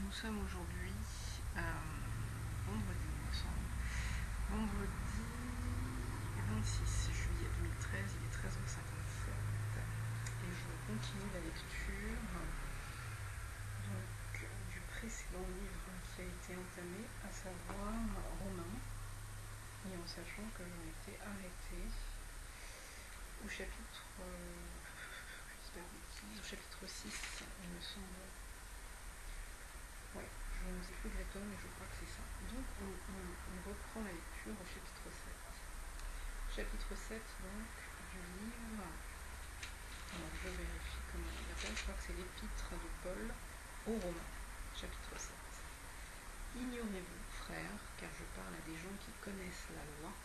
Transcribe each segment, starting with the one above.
Nous sommes aujourd'hui vendredi, il me semble. Vendredi 26 juillet 2013, il est 13h57. Et je continue la lecture du précédent livre qui a été entamé, à savoir Romains, et en sachant que j'en étais arrêtée au chapitre, au chapitre 6, il me semble. Ouais, je ne sais plus exactement, mais je crois que c'est ça. Donc on reprend la lecture au chapitre 7. Chapitre 7 donc du livre. Alors je vérifie comment il appelle, je crois que c'est l'épître de Paul aux Romains, chapitre 7. Ignorez-vous, frères, car je parle à des gens qui connaissent la loi,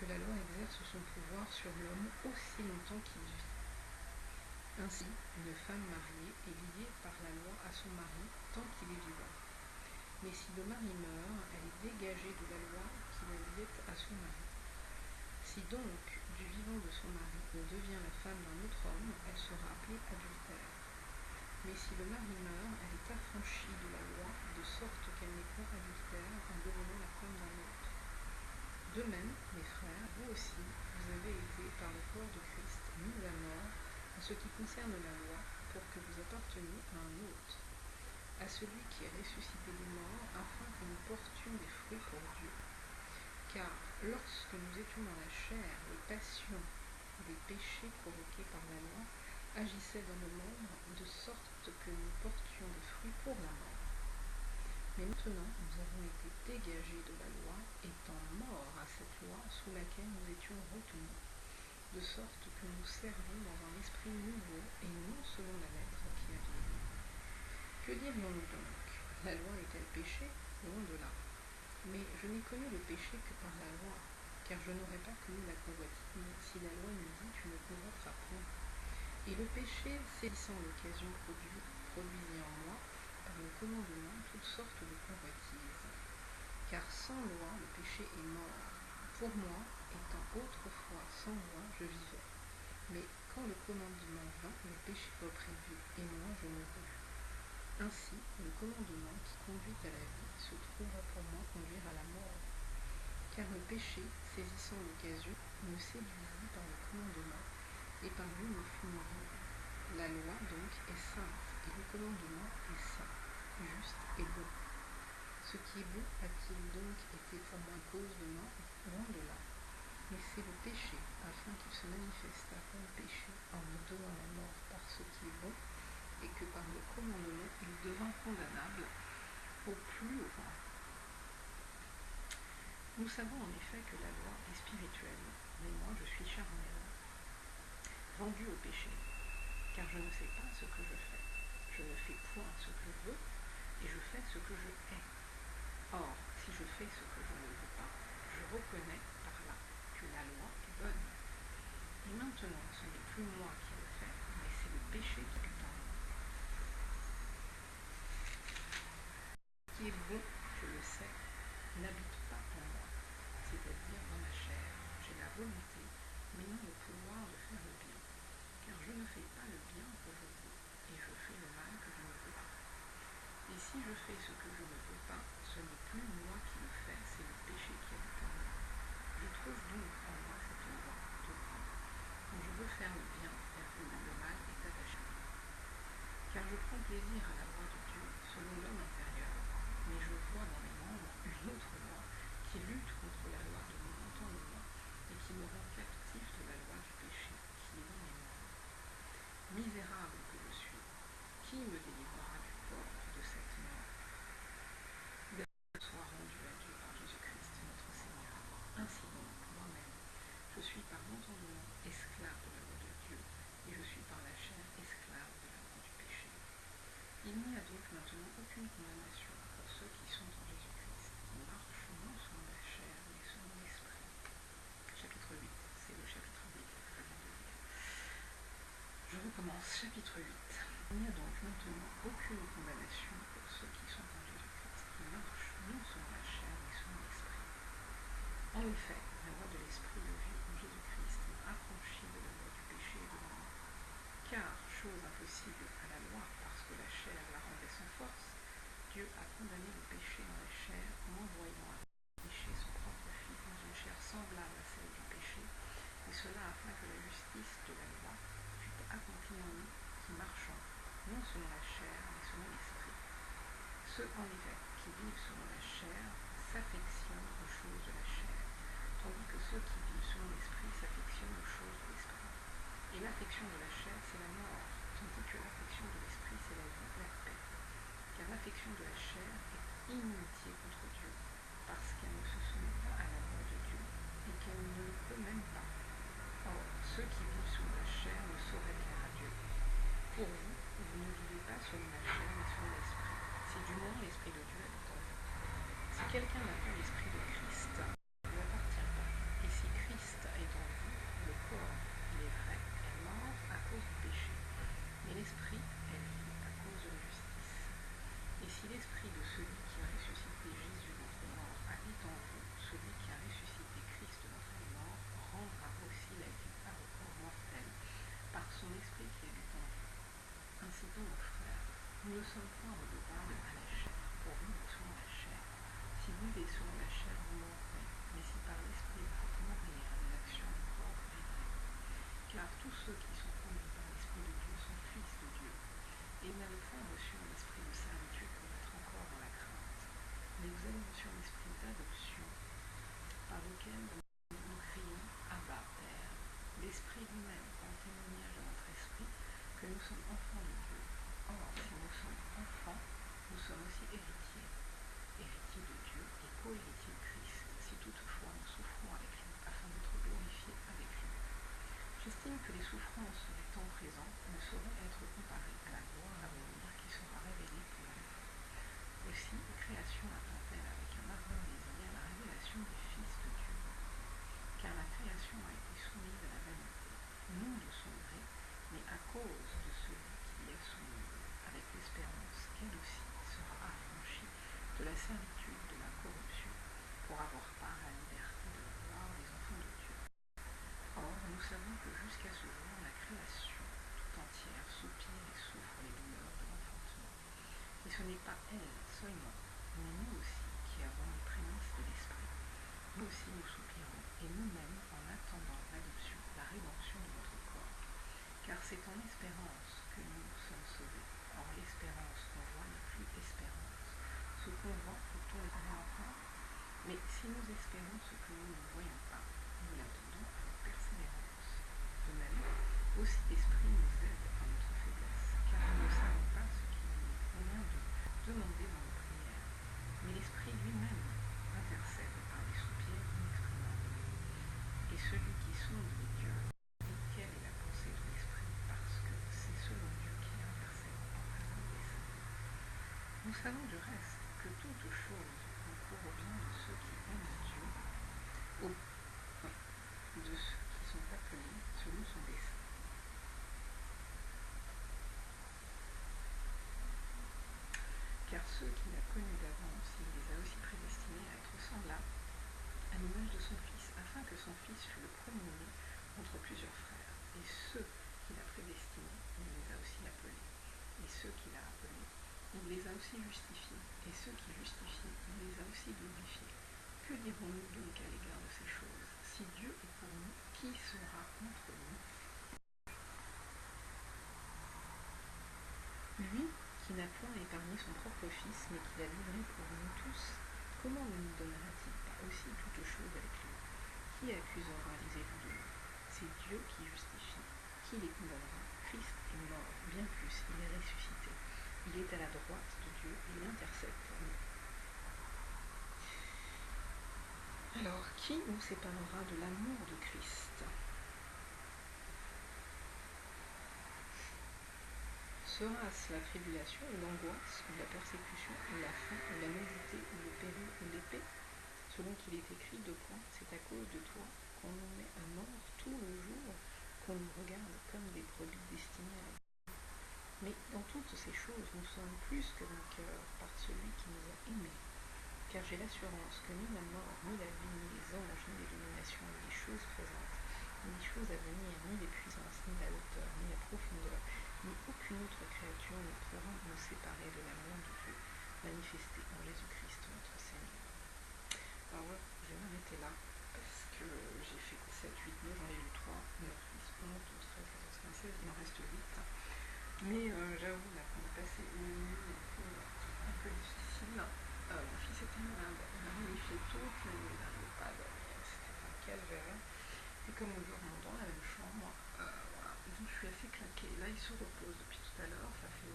que la loi exerce son pouvoir sur l'homme aussi longtemps qu'il vit. Ainsi, une femme mariée est liée par la loi à son mari tant qu'il est vivant. Mais si le mari meurt, elle est dégagée de la loi qui la liait à son mari. Si donc, du vivant de son mari, elle devient la femme d'un autre homme, elle sera appelée adultère. Mais si le mari meurt, elle est affranchie de la loi, de sorte qu'elle n'est point adultère en devenant la femme d'un autre. De même, mes frères, vous aussi, vous avez été, par le corps de Christ, mis à mort en ce qui concerne la loi, pour que vous apparteniez à un autre, à celui qui est ressuscité des morts, afin que nous portions des fruits pour Dieu. Car lorsque nous étions dans la chair, les passions des péchés provoqués par la loi agissaient dans nos membres, de sorte que nous portions des fruits pour la mort. Mais maintenant, nous avons été dégagés de la loi, étant morts à cette loi sous laquelle nous étions retenus, de sorte que nous servons dans un esprit nouveau et non selon la lettre qui a vieilli. Que dirions-nous donc? La loi est-elle péché? Loin de là. Mais je n'ai connu le péché que par la loi, car je n'aurais pas connu la convoitise si la loi me dit tu ne convoiteras point. Et le péché, saisissant l'occasion, produisit en moi, par le commandement, toutes sortes de convoitises. Car sans loi, le péché est mort. Pour moi, étant autrefois sans loi, je vivais. Mais quand le commandement vint, le péché reprit vie, et moi je mourus. Ainsi, le commandement qui conduit à la vie se trouva pour moi conduire à la mort. Car le péché, saisissant l'occasion, me séduisit par le commandement, et par lui me fit mourir. La loi donc est sainte, et le commandement est saint, juste et bon. Ce qui est bon a-t-il donc été pour moi cause de mort? Loin de là. Mais c'est le péché, afin qu'il se manifestât comme péché, en me donnant la mort par ce qui est bon, et que par le commandement il devint condamnable au plus haut rang. Nous savons en effet que la loi est spirituelle, mais moi je suis charnel, vendu au péché, car je ne sais pas ce que je fais. Je ne fais point ce que je veux, et je fais ce que je hais. Or, si je fais ce que je ne veux pas, je reconnais par là que la loi est bonne. Et maintenant, ce n'est plus moi qui le fais, mais c'est le péché qui habite en moi. Ce qui est bon, je le sais, n'habite pas en moi, c'est-à-dire dans ma chair. J'ai la volonté, mais non le pouvoir de faire le bien. Car je ne fais pas le bien que je veux, et je fais le mal que je ne veux pas. Et si je fais ce que je ne veux pas, ce n'est plus moi qui le fais, c'est le péché qui habite en moi. Je trouve donc en moi cette loi de droit. Quand je veux faire le bien, le mal est attaché. Car je prends plaisir à la loi de Dieu, selon l'homme intérieur, mais je vois dans mes membres une autre loi qui lutte contre la loi de mon entendement et qui me rend captif de la loi du péché qui est dans mes membres. Misérable que je suis, qui me délivrera du corps de cette mort? Grâce soit rendue à Dieu par Jésus-Christ notre Seigneur. Ainsi donc, moi-même, je suis par l'entendement esclave de la loi de Dieu, et je suis par la chair esclave de la loi du péché. Il n'y a donc maintenant aucune condamnation pour ceux qui sont en Jésus-Christ, qui marchent non selon la chair, mais selon l'esprit. Chapitre 8, c'est le chapitre 8 que je viens de lire. Je recommence, chapitre 8. Il n'y a donc maintenant aucune condamnation pour ceux qui sont en Jésus-Christ, qui marchent non selon la chair, mais selon l'esprit. En effet, la loi de l'esprit de vie en Jésus-Christ m'a affranchi de la loi du péché et de la mort. Car, chose impossible à la loi, parce que la chair la rendait sans force, Dieu a condamné le péché dans la chair en envoyant à pécher son propre Fils dans une chair semblable à celle du péché, et cela afin que la justice de la loi fût accomplie en nous qui marchons, non selon la chair, mais selon l'esprit. Ceux en effet qui vivent selon la chair s'affectionnent aux choses de la chair, tandis que ceux qui vivent selon l'esprit s'affectionnent aux choses de l'esprit. Et l'affection de la chair, c'est la mort, tandis que l'affection de l'esprit, c'est la vie, la paix. Car l'affection de la chair est inimitié contre Dieu, parce qu'elle ne se soumet pas à la loi de Dieu, et qu'elle ne le peut même pas. Or, ceux qui vivent selon la chair ne sauraient plaire à Dieu. Pour vous, vous ne vivez pas selon la chair, mais selon l'esprit, si du moins l'esprit de Dieu habite en vous. Si quelqu'un n'a pas l'esprit de Christ, il ne lui appartient pas. Et si Christ est en vous, le corps, il est vrai, est mort à cause du péché, mais l'esprit est vie à cause de la justice. Et si l'esprit de celui qui a ressuscité Jésus d'entre les morts habite en vous, celui qui a ressuscité Christ d'entre les morts rendra aussi la vie à vos corps mortels par son esprit qui habite en vous. Ainsi donc, frères, nous ne sommes point redevables à la chair pour vivre selon la chair. Si vous vivez selon la chair, vous mourrez, mais si par l'esprit vous faites mourir les actions du corps, vous vivrez. Car tous ceux qui sont conduits par l'esprit de Dieu sont fils de Dieu. Et vous n'avez point reçu un esprit de servitude pour être encore dans la crainte, mais vous avez reçu un esprit d'adoption, par lequel nous crions Abba, Père. L'Esprit lui-même rend témoignage à notre esprit que nous sommes enfants de Dieu. Or, si nous sommes enfants, nous sommes aussi héritiers, héritiers de Dieu et co-héritiers de Christ, si toutefois nous souffrons avec lui, afin d'être glorifiés avec lui. J'estime que les souffrances du temps présent ne sauraient être comparées à la gloire à venir qui sera révélée pour nous. Aussi, la création attend-elle avec un ardent désir la révélation des fils de Dieu. Car la création a été soumise à la vanité, non de son gré, mais à cause de celui qui y est soumise, avec l'espérance qu'elle aussi sera affranchie de la servitude de la corruption, pour avoir part à la liberté de la gloire des enfants de Dieu. Or, nous savons que jusqu'à ce jour, la création tout entière soupire et souffre les douleurs de l'enfantement. Et ce n'est pas elle seulement, mais nous aussi qui avons les prémices de l'esprit. Nous aussi nous soupirons, et nous-mêmes en attendant l'adoption, la rédemption de notre corps. Car c'est en espérance que nous sommes sauvés. Or, l'espérance qu'on voit n'est plus espérance. Ce qu'on voit, peut-on le voir encore? Mais si nous espérons ce que nous ne voyons pas, nous l'attendons avec persévérance. De même, aussi l'Esprit nous aide à notre faiblesse, car nous ne savons pas ce qu'il nous convient de demander dans nos prières. Mais l'Esprit lui-même intercède par des soupirs inexprimables. Et celui qui sonde les dieux dit quelle est la pensée de l'Esprit, parce que c'est selon Dieu qui intercède en faveur des saints. Nous savons du reste que toute chose concourt au bien de ceux qui aiment Dieu, de ceux qui sont appelés selon son dessein. Car ceux qu'il a connus d'avance, il les a aussi prédestinés à être semblables à l'image de son Fils, afin que son Fils fût le premier-né entre plusieurs frères. Et ceux qu'il a prédestinés, il les a aussi appelés. Et ceux qu'il a appelés, il les a aussi justifiés. Et ceux qu'il justifie, il les a aussi glorifiés. Que dirons-nous donc à l'égard de ces choses? Si Dieu est pour nous, qui sera contre nous? Lui qui n'a point épargné son propre Fils, mais qui l'a livré pour nous tous, comment ne nous donnera-t-il pas aussi toutes choses avec lui? Qui accusera les élus de nous? C'est Dieu qui justifie. Qui les condamnera? Christ est mort, bien plus, il est ressuscité. Il est à la droite de Dieu et il intercède pour nous. Alors, qui nous séparera de l'amour de Christ? Sera-ce la tribulation ou l'angoisse, ou la persécution, ou la faim, ou la nudité, ou le péril, ou l'épée? Selon qu'il est écrit, c'est à cause de toi qu'on nous met à mort tout le jour, qu'on nous regarde comme des brebis destinées à la vie. Mais dans toutes ces choses, nous sommes plus que vainqueurs par celui qui nous a aimés. Car j'ai l'assurance que ni la mort, ni la vie, ni les anges, ni les dominations, ni les choses présentes, ni les choses à venir, ni les puissances, ni la hauteur, ni la profondeur, ni aucune autre créature ne pourra nous séparer de l'amour de Dieu, manifesté manifester en Jésus-Christ, notre Seigneur. Alors voilà, je vais m'arrêter là, parce que j'ai fait 7, 8, 9, j'en ai lu 3, 9, 10, 11, 12, 13, 14, 15, 16, il en reste 8. Mais j'avoue, là, qu'on a passé une nuit un peu difficile. Mon fils était malade, il a reniflé toute la nuit, il n'arrivait pas à dormir, c'était un calvaire. Et comme nous dormons dans la même chambre, voilà. Donc je suis assez claquée. Là, il se repose depuis tout à l'heure, ça fait